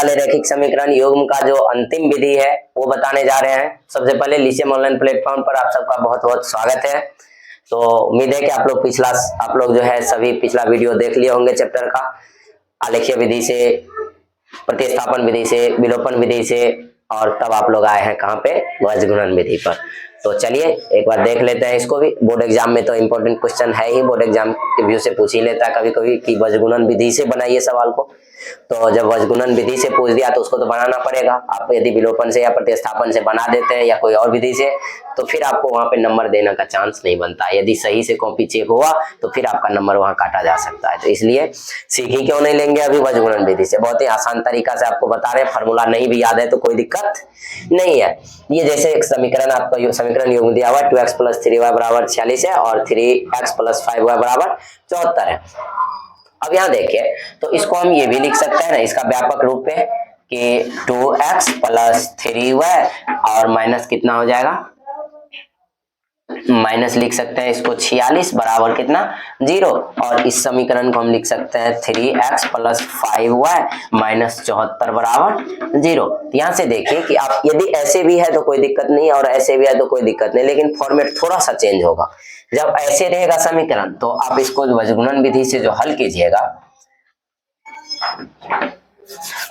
वाले रैखिक समीकरण युग्म का जो अंतिम विधि है वो बताने जा रहे हैं। सबसे पहले लिसियम ऑनलाइन प्लेटफॉर्म पर आप सबका बहुत बहुत स्वागत है। तो उम्मीद है कि आप लोग जो है सभी पिछला वीडियो देख लिए होंगे चैप्टर का, आलेखीय विधि से, प्रतिस्थापन विधि से, विलोपन विधि से, और तब आप लोग आए हैं कहाँ पे, वज्रगुणन विधि पर। तो चलिए एक बार देख लेते हैं इसको भी। बोर्ड एग्जाम में तो इंपॉर्टेंट क्वेश्चन है ही, बोर्ड एग्जाम के व्यू से पूछ ही लेता है कभी कभी कि वज्रगुणन विधि से बनाइए सवाल को। तो जब वज्रगुणन विधि से पूछ दिया तो उसको तो बनाना पड़ेगा। आप यदि विलोपन से या प्रतिस्थापन से बना देते हैं या कोई और विधि से, तो फिर आपको वहां पे नंबर देने का चांस नहीं बनता। यदि सही से कॉपी चेक हुआ तो फिर आपका नंबर वहां काटा जा सकता है। तो इसलिए सीख ही क्यों नहीं लेंगे अभी वज्रगुणन विधि से। बहुत ही आसान तरीका से आपको बता रहे हैं, फार्मूला नहीं भी याद है तो कोई दिक्कत नहीं है। ये जैसे एक समीकरण आपका समीकरण युग्म दिया हुआ 2x + 3y = 46 है और 3x + 5y = 74 है। अब यहाँ देखिए, तो इसको हम ये भी लिख सकते हैं ना, इसका व्यापक रूप पे कि 2x + 3y और माइनस कितना हो जाएगा, माइनस लिख सकते हैं इसको 46 बराबर कितना 0। और इस समीकरण को हम लिख सकते हैं 3x + 5y - 74 बराबर 0। यहाँ से देखिए कि आप यदि ऐसे भी है तो कोई दिक्कत नहीं और ऐसे भी है तो कोई दिक्कत नहीं, लेकिन फॉर्मेट थोड़ा सा चेंज होगा। जब ऐसे रहेगा समीकरण तो आप इसको वज्रगुणन विधि से जो हल कीजिएगा,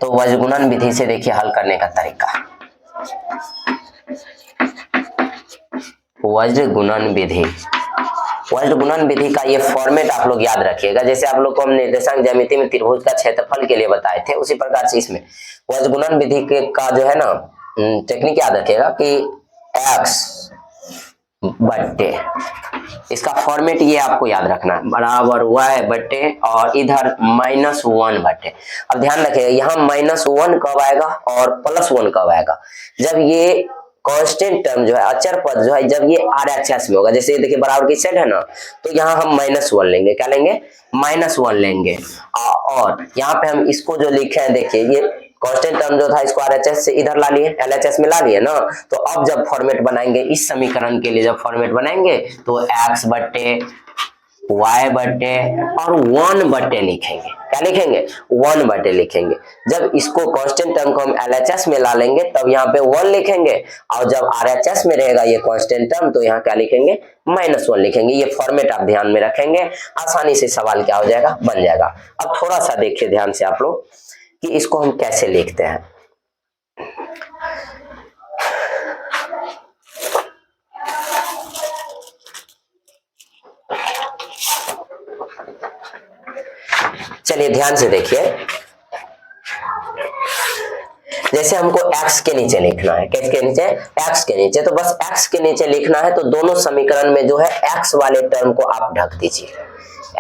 तो वज्रगुणन विधि से देखिए हल करने का तरीका, वज्रगुणन विधि का ये फॉर्मेट आप लोग याद रखिएगा। जैसे आप लोग को हम निर्देशांक ज्यामिति में त्रिभुज का क्षेत्रफल के लिए बताए थे, उसी प्रकार से इसमें वज्रगुणन विधि का जो है ना टेक्निक याद रखिएगा कि x बट्टे, इसका फॉर्मेट ये आपको याद रखना है, बराबर y बट्टे और इधर -1 बट्टे। अब ध्यान रखिएगा यहाँ -1 कब आएगा और +1 कब आएगा, जब ये कांस्टेंट टर्म जो है, अचर पद जो है, जब ये RHS में होगा। जैसे देखिए बराबर की सेट है ना, तो यहाँ हम -1 लेंगे। क्या लेंगे? -1 लेंगे। और यहाँ पे हम इसको जो लिखे हैं, देखिए ये कांस्टेंट टर्म जो था इसको RHS से इधर ला लिए, LHS में ला लिए ना। तो अब जब फॉर्मेट बनाएंगे इस समीकरण के लिए, जब फॉर्मेट बनाएंगे तो x बट्टे y बट्टे और 1 बट्टे लिखेंगे। क्या लिखेंगे? 1 बट्टे लिखेंगे। जब इसको कांस्टेंट टर्म को हम LHS में ला लेंगे तब यहाँ पे 1 लिखेंगे, और जब RHS में रहेगा ये कांस्टेंट टर्म तो यहाँ क्या लिखेंगे? -1 लिखेंगे। ये फॉर्मेट आप ध्यान में रखेंगे, आसानी से सवाल क्या हो जाएगा, बन जाएगा। अब थोड़ा सा देखिए ध्यान से आप लोग कि इसको हम कैसे लिखते हैं। चलिए ध्यान से देखिए, जैसे हमको x के नीचे लिखना है, किसके नीचे? x के नीचे। तो बस x के नीचे लिखना है, तो दोनों समीकरण में जो है x वाले टर्म को आप ढक दीजिए।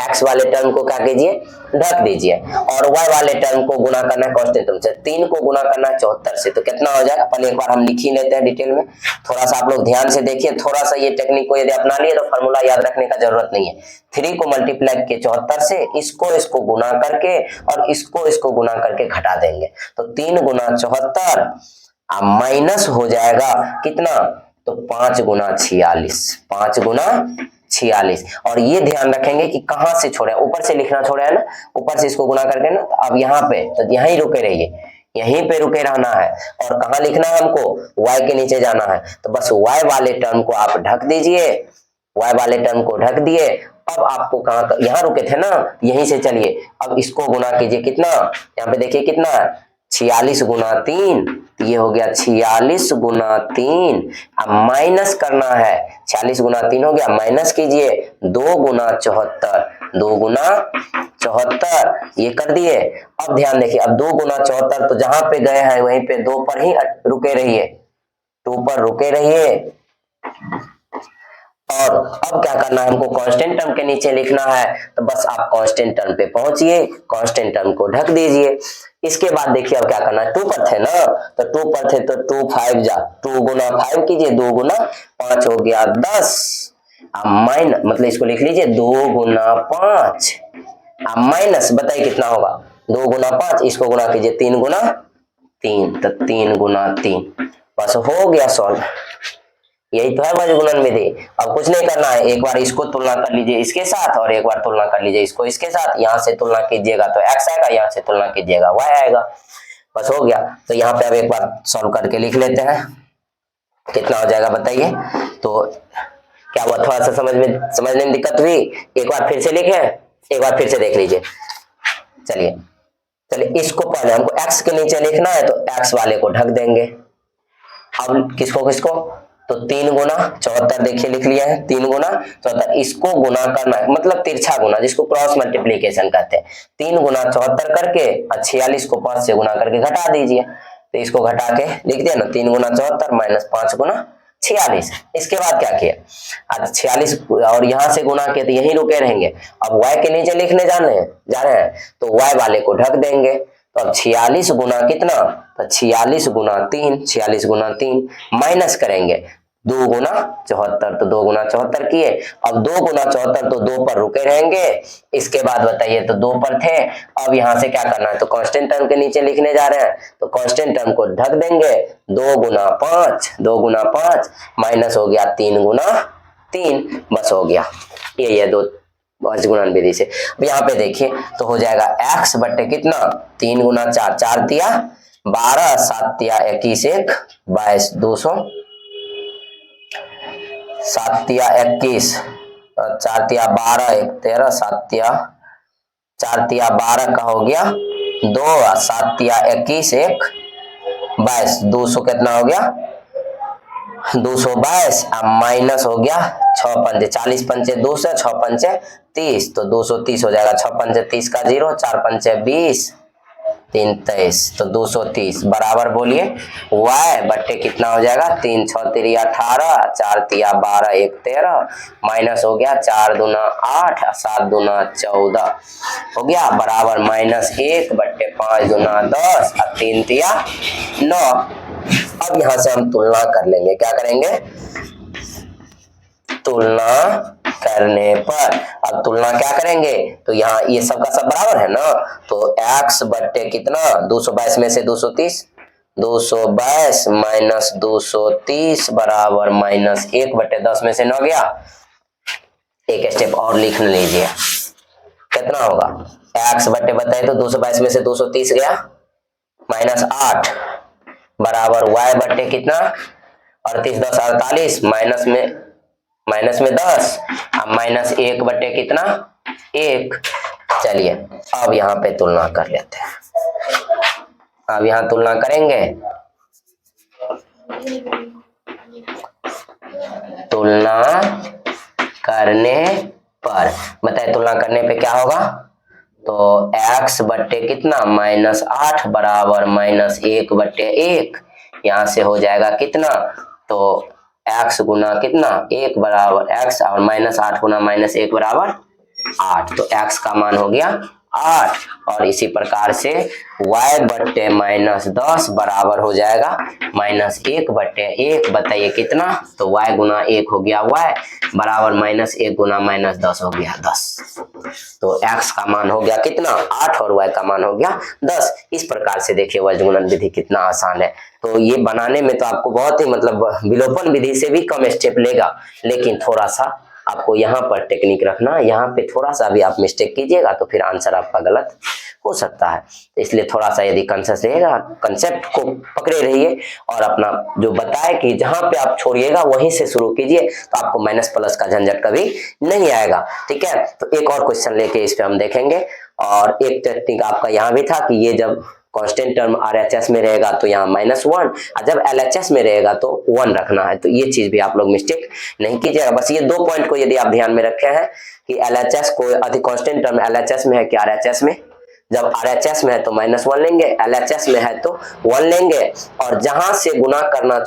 x वाले टर्म को क्या कीजिए? ढक दीजिए। और y वाले टर्म को गुना करना है कांस्टेंट टर्म से, 3 को गुना करना है 74 से। तो कितना हो जाएगा? पहले एक बार हम लिख ही लेते हैं डिटेल में। थोड़ा सा आप लोग ध्यान से देखिए, थोड़ा सा ये टेक्निक को यदि अपना लिए तो फार्मूला याद रखने का जरूरत नहीं है। 3 को मल्टीप्लाई के 74 से, इसको गुना करके और इसको गुना करके घटा देंगे। तो 3 × 74 माइनस हो जाएगा कितना? तो 5 × 46, 5 × 46। और ये ध्यान रखेंगे कि कहां से छोड़े, ऊपर से लिखना छोड़ा है ना, ऊपर से इसको गुना करके ना। अब यहाँ पे तो यहीं रुके रहिए, यहीं पे रुके रहना है। और कहाँ लिखना है हमको? y के नीचे जाना है। तो बस y वाले टर्म को आप ढक दीजिए, y वाले टर्म को ढक दिए। अब आपको कहाँ, यहाँ रुके थे ना, यहीं से चलिए। अब इसको गुना कीजिए, कितना? यहाँ पे देखिए कितना, 46 × 3, ये हो गया 46 × 3। अब माइनस करना है, 46 × 3 हो गया, माइनस कीजिए 2 × 74, 2 × 74 ये कर दिए। अब ध्यान देखिए, अब 2 × 74 तो जहां पे गए हैं वहीं पे 2 पर ही रुके रहिए, 2 पर रुके रहिए। और अब क्या करना है हमको? कांस्टेंट टर्म के नीचे लिखना है। तो बस आप कांस्टेंट टर्म पे पहुंचिए, कांस्टेंट टर्म को ढक दीजिए। इसके बाद देखिए अब क्या करना है, 2 पर थे ना, तो 2 पर थे तो 2 5 जा, 2 × 5 कीजिए, 2 × 5 हो गया 10। अब माइनस, मतलब इसको लिख लीजिए 2 × 5। अब माइनस, बताइए कितना होगा? 2 × 5, इसको गुना कीजिए 3 × 3, तो 3 × 3। बस हो गया सॉल्व। यही तो है वज्रगुणन विधि। अब कुछ नहीं करना है, एक बार इसको तुलना कर लीजिए इसके साथ और एक बार तुलना कर लीजिए इसको इसके साथ। यहाँ से तुलना कीजिएगा तो x आएगा, यहाँ से तुलना कीजिएगा y आएगा। बस हो गया। तो यहाँ पे अब एक बार सॉल्व करके लिख लेते हैं, कितना हो जाएगा बताइए। तो क्या हुआ, थोड़ा सा समझने में दिक्कत हुई, एक बार फिर से लिखे, एक बार फिर से देख लीजिए। चलिए इसको पहले हमको x के नीचे लिखना है, तो x वाले को ढक देंगे। अब किसको किसको, तो 3 गुना 74 देखिए लिख लिया है, 3 गुना 74, इसको गुना करना है, मतलब तिरछा गुना, जिसको क्रॉस मल्टीप्लीकेशन कहते हैं। 3 गुना 74 करके और 46 को 5 से गुना करके घटा दीजिए, तो इसको घटा के लिख दिया ना, 3 गुना 74 माइनस 5 गुना 46। इसके बाद क्या किया, आज 46 और यहां से गुना किया तो यहीं रुके रहेंगे। अब y के नीचे लिखने जा रहे हैं, तो y वाले को ढक देंगे। तो अब 46 गुना कितना, तो 46 गुना 3, 46 गुना 3 माइनस करेंगे 2 गुना 74, तो 2 गुना 74 किए। अब 2 गुना 74 तो 2 पर रुके रहेंगे। इसके बाद बताइए, तो 2 पर थे, अब यहां से क्या करना है, तो कांस्टेंट टर्म के नीचे लिखने जा रहे हैं, तो कांस्टेंट टर्म को ढक देंगे। 2 गुना 5, 2 गुना 5 माइनस हो गया 3 गुना 3, बस हो गया। ये दो गुणन विधि से। अब यहाँ पे देखिए तो हो जाएगा x बटे कितना, 3 गुना 4, 4 तिया 12, 7 तिया 21, 1 22, 200, 7 तिया 21, 4 तिया 12, 1 13, 7 तिया 4 तिया 12 का हो गया 2, 7 तिया 21, 1 22, 200 कितना हो गया 222, अब माइनस हो गया 6 पंचे 40 पंचे 200, 6 पंचे 30, तो 230 हो जाएगा। 6 पंचे 30 का 0, 4 पंचे 20, 3 23, तो 230 बराबर बोलिए y बट्टे कितना हो जाएगा, 3 6 3 18, 4 3 12, 1 13, माइनस हो गया 4 दूना 8, 7 दूना 14 हो गया बराबर माइनस 1 बट्टे 5 दूना 10 और 3 तिया 9। अब यहां से हम तुलना कर लेंगे, क्या करेंगे, तुलना करने पर। अब तुलना क्या करेंगे, तो यहाँ ये सब का सब बराबर है ना, तो x बट्टे कितना 222 में से 230, 222 माइनस 230 बराबर माइनस 1 बट्टे 10 में से 9 गया। एक स्टेप और लिख लीजिए, कितना होगा, x बट्टे बताए तो 222 में से 230 गया माइनस 8 बराबर y बट्टे कितना 38 10 48 माइनस में 10, अब माइनस 1 बट्टे कितना 1। चलिए अब यहाँ पे तुलना कर लेते हैं। अब यहाँ तुलना करेंगे, तुलना करने पर बताए, तुलना करने पे क्या होगा, तो x बट्टे कितना माइनस 8 बराबर माइनस 1 बट्टे 1, यहां से हो जाएगा कितना, तो x गुना कितना 1 बराबर x और माइनस 8 गुना माइनस 1 बराबर 8, तो x का मान हो गया 8। और इसी प्रकार से y बट्टे माइनस 10 बराबर हो जाएगा माइनस 1 बट्टे 1, बताइए कितना, तो y गुना 1 हो गया y बराबर माइनस 1 गुना माइनस 10 हो गया 10, तो x का मान हो गया कितना 8 और y का मान हो गया 10। इस प्रकार से देखिए वज्रगुणन विधि कितना आसान है। तो ये बनाने में तो आपको बहुत ही मतलब विलोपन विधि से भी कम स्टेप लेगा, लेकिन थोड़ा सा आपको यहाँ पर टेक्निक रखना, यहाँ पे थोड़ा सा भी आप मिस्टेक कीजिएगा तो फिर आंसर आपका गलत हो सकता है। तो इसलिए थोड़ा सा यदि कॉन्शियस रहेगा, कंसेप्ट को पकड़े रहिए और अपना जो बताए कि जहां पे आप छोड़िएगा वहीं से शुरू कीजिए, तो आपको माइनस प्लस का झंझट कभी नहीं आएगा। ठीक है, तो एक और क्वेश्चन लेके इस पे हम देखेंगे। और एक टेक्निक आपका यहाँ भी था कि ये जब कांस्टेंट टर्म RHS में रहेगा तो यहाँ -1 और जब LHS में रहेगा तो 1 रखना है। तो ये चीज भी आप लोग मिस्टेक नहीं कीजिएगा। बस ये 2 पॉइंट को यदि आप ध्यान में रखे हैं कि LHS को अधिक कांस्टेंट टर्म LHS में है कि RHS में, जब RHS में है तो -1 लेंगे, LHS में है तो 1 लेंगे, और जहां से गुना करना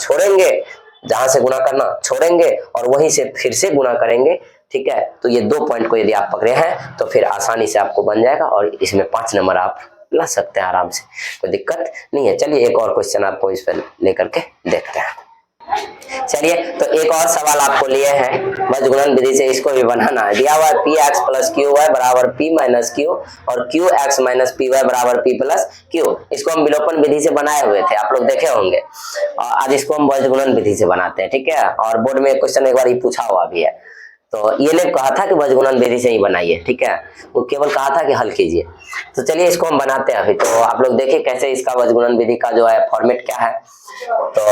छोड़ेंगे और वहीं से फिर से गुना करेंगे। ठीक है, तो ये 2 पॉइंट को यदि आप पकड़े हैं तो फिर आसानी से आपको बन जाएगा और इसमें 5 नंबर आप ला सकते हैं आराम से, कोई दिक्कत नहीं है। चलिए एक और क्वेश्चन आपको इस पर लेकर के देखते हैं। चलिए तो एक और सवाल आपको लिए हैं वज्रगुणन विधि से, इसको भी बनाना है। दिया हुआ है px प्लस qy बराबर p माइनस q और qx माइनस py बराबर p प्लस q। इसको हम विलोपन विधि से बनाए हुए थे, आप लोग देखे होंगे, और आज इसको हम वज्रगुणन विधि से बनाते हैं। ठीक है, और बोर्ड में क्वेश्चन एक बार ही पूछा हुआ भी है। तो ये ने कहा था कि बजगुणन विधि से ही बनाइए, ठीक है, वो केवल कहा था कि हल कीजिए। तो चलिए इसको हम बनाते हैं अभी। तो आप लोग देखिए कैसे इसका बजगुणन विधि का जो है फॉर्मेट क्या है। तो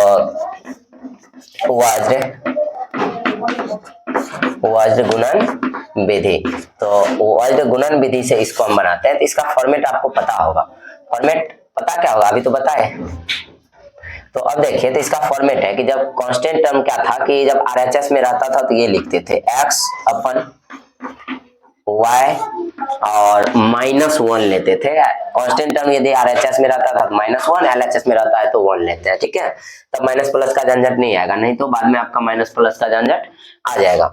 वज्र गुणन विधि, तो वज्र गुणन विधि से इसको हम बनाते हैं। तो इसका फॉर्मेट आपको पता होगा, फॉर्मेट पता क्या होगा अभी तो बताए। तो अब देखिए, तो इसका फॉर्मेट है कि जब कांस्टेंट टर्म क्या था कि जब आरएचएस में रहता था तो ये लिखते थे x अपन y और -1 लेते थे। कांस्टेंट टर्म यदि आरएचएस में रहता था तो -1, एलएचएस में रहता है तो 1 लेते हैं, ठीक है। तब माइनस प्लस का झंझट नहीं आएगा, नहीं तो बाद में आपका माइनस प्लस का झंझट आ जाएगा।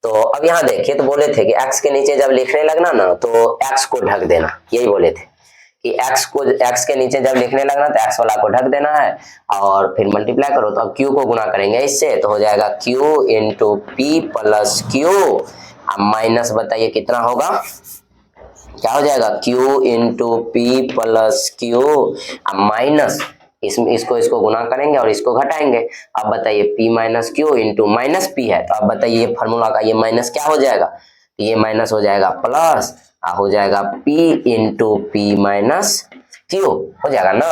तो अब यहाँ देखिए, तो बोले थे कि x के नीचे जब लिखने लगना ना तो x को ढक देना, यही बोले थे कि x के नीचे जब लिखने लगना तो x वाला को ढक देना है और फिर मल्टीप्लाई करो। तो अब q को गुना करेंगे इससे, तो हो जाएगा q into P plus Q. अब माइनस बताइए कितना होगा, क्या हो जाएगा, q into P plus Q. अब माइनस इसको गुना करेंगे और इसको घटाएंगे। अब बताइए p minus Q into minus P है, तो अब बताइए ये फॉर्मूला का ये माइनस क्या हो जाएगा, ये माइनस हो जाएगा प्लस, हो जाएगा p into P minus Q, हो जाएगा ना।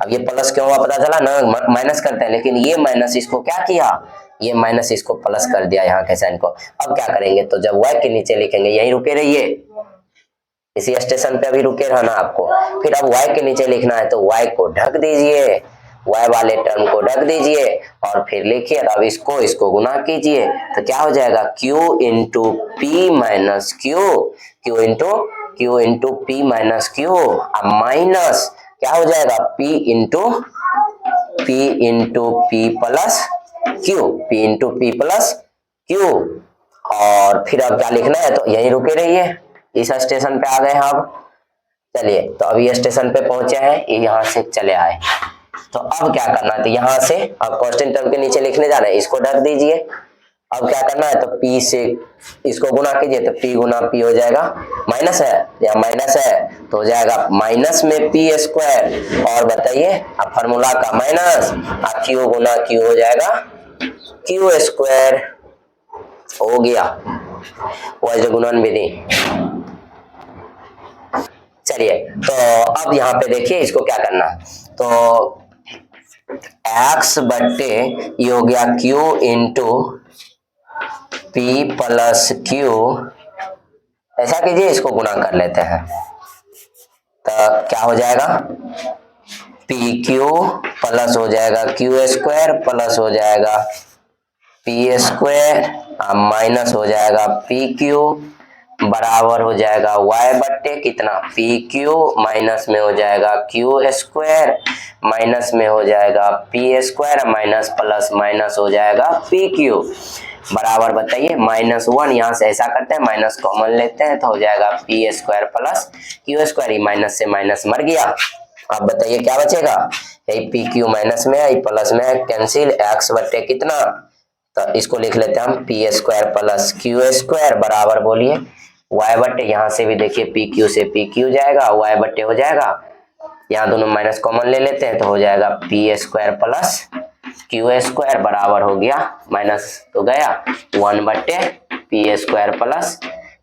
अब ये प्लस क्यों हुआ पता चला ना, माइनस करते हैं लेकिन ये माइनस इसको क्या किया, ये माइनस इसको प्लस कर दिया यहाँ के साइन को। अब क्या करेंगे, तो जब y के नीचे लिखेंगे, यहीं रुके रहिए, इसी स्टेशन पे अभी रुके रहना आपको। फिर अब y के नीचे लिखना है तो y को ढक दीजिए, y वाले टर्म को ढक दीजिए और फिर लिखिए। अब इसको गुना कीजिए तो क्या हो जाएगा, q into P minus Q into P minus Q. अब माइनस क्या हो जाएगा, p into P plus Q. और फिर अब क्या लिखना है, तो यहीं रुके रहिए, इस स्टेशन पे आ गए हैं। अब चलिए, तो अभी स्टेशन पे पहुंचे हैं, यहाँ से चले आए। तो अब क्या करना है, तो यहाँ से अब कांस्टेंट टर्म के नीचे लिखने जाना है, इसको ढक दीजिए। अब क्या करना है, तो p से इसको गुना कीजिए, तो p गुना p हो जाएगा, माइनस है या माइनस है तो हो जाएगा माइनस में p स्क्वायर। और बताइए अब फॉर्मूला का माइनस, q गुना q हो जाएगा q स्क्वायर, हो गया वज्र गुणन विधि। चलिए, तो अब यहाँ पे देखिए इसको क्या करना है, तो x बट्टे ये हो गया q into P plus Q, ऐसा कीजिए इसको गुना कर लेते हैं। तो क्या हो जाएगा, पी क्यू प्लस हो जाएगा क्यू स्क्वायर प्लस हो जाएगा पी स्क्वायर माइनस हो जाएगा पी क्यू बराबर हो जाएगा y बट्टे कितना, पी क्यू माइनस में हो जाएगा क्यू स्क्वायर माइनस में हो जाएगा P square minus plus minus हो जाएगा पी क्यू बराबर बताइए -1। यहाँ से ऐसा करते हैं, माइनस कॉमन लेते हैं तो हो जाएगा P square plus Q square, minus से माइनस मर गया। अब बताइए क्या बचेगा, यही पी क्यू माइनस में है, प्लस में है, कैंसिल, x बट्टे कितना, तो इसको लिख लेते हैं हम P square plus Q square बराबर बोलिए y बट्टे, यहाँ से भी देखिए पी क्यू से पी क्यू जाएगा, y बट्टे हो जाएगा, यहाँ दोनों माइनस कॉमन ले लेते हैं तो हो जाएगा P square plus Q square बराबर हो गया, माइनस तो गया 1 बट्टे P square plus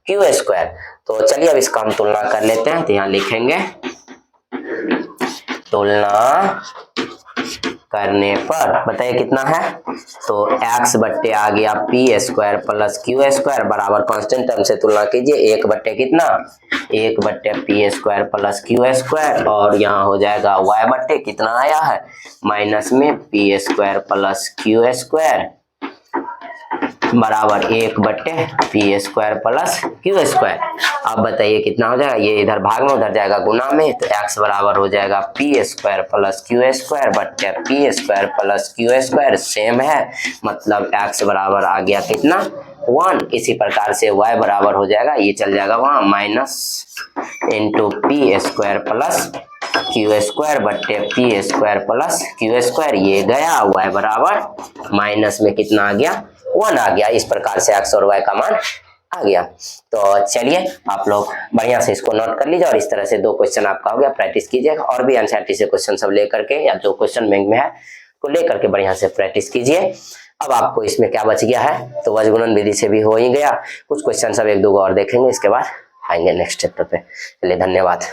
Q square. तो चलिए अब इसका हम तुलना कर लेते हैं। तो यहाँ लिखेंगे तुलना करने पर बताइए कितना है, तो x बट्टे आ गया P square plus Q square बराबर कांस्टेंट टर्म से तुलना कीजिए 1 बट्टे कितना, 1 बट्टे P square plus Q square और यहाँ हो जाएगा y बट्टे कितना आया है, माइनस में P square plus Q square बराबर 1 बट्टे P square plus Q square. अब बताइए कितना हो जाएगा, ये इधर भाग में उधर जाएगा गुना में, तो x बराबर हो जाएगा P square plus Q square बट्टे P square plus Q square, same है, मतलब x बराबर आ गया कितना 1। इसी प्रकार से y बराबर हो जाएगा, ये चल जाएगा वहां minus into P square plus Q square बट्टे P square plus Q square, ये गया, y बराबर माइनस में कितना आ गया 1 आ गया। इस प्रकार से x और y का मान आ गया। तो चलिए आप लोग बढ़िया से इसको नोट कर लीजिए और इस तरह से 2 क्वेश्चन आपका हो गया, प्रैक्टिस कीजिए और भी एनसीईआरटी से क्वेश्चन सब लेकर के या जो क्वेश्चन बैंक में है को लेकर के बढ़िया से प्रैक्टिस कीजिए। अब आपको इसमें क्या बच गया है, तो वज्रगुणन विधि से भी हो ही गया। कुछ क्वेश्चन सब एक दो और देखेंगे, इसके बाद आएंगे नेक्स्ट चैप्टर पे। चलिए धन्यवाद।